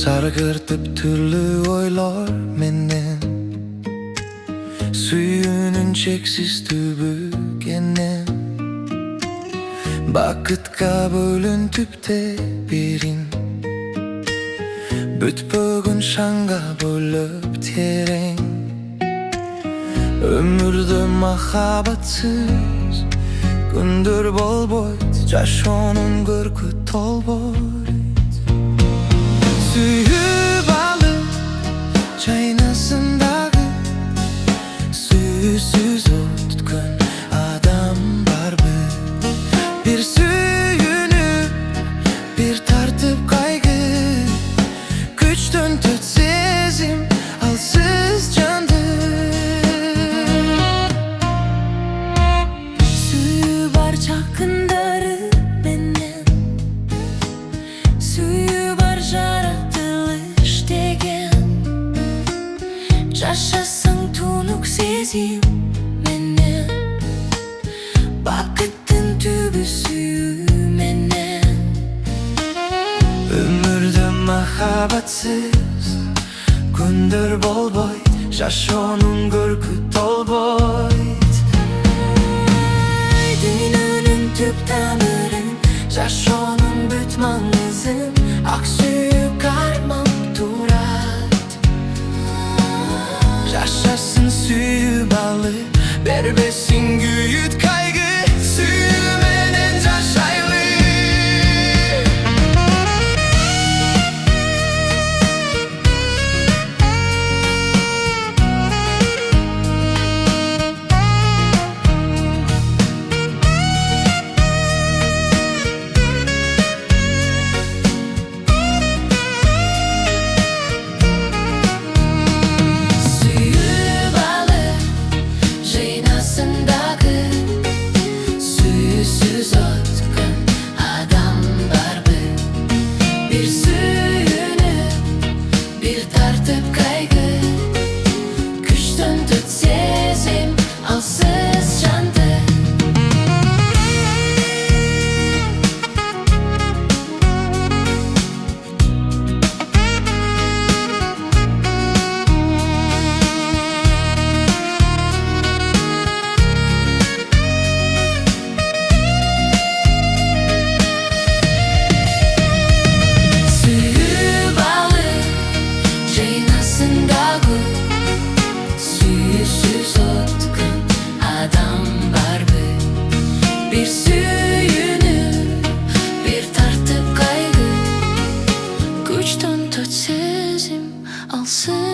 Sargırtıp türlü oylar menden, suyunun çeksiz tübü genen. Bakıtka bölüntüp de birin, bütpögün şanga bölüp tereң. Ömürde mahabatsız gündür bolboyt, жашоонун көркү толбойт. Сүйүү балы жайнасындагы, сүйүүсүз өткөн адам барбы? Бир сүйүнүп, бир тартып кайгы, күчтөн төт сезим, алсыз жанды. Сүйүү бар жакындары менен, сүйүү бар жаратылыш деген. Жашасаң тунук сезим менен, бакыттын түбү сүйүү менен. Өмүрдө махабатсыз күндөр болбойт, жашоонун көркү толбойт. Дүйнөнүн түп тамырын, жашоонун бүт маңызын ак сүйүү кармап турат. Жашасын сүйүү балы, бербесин күйүт кайгы, сүйүү менен жашайлы. Күчтөн төт сезим, алсыз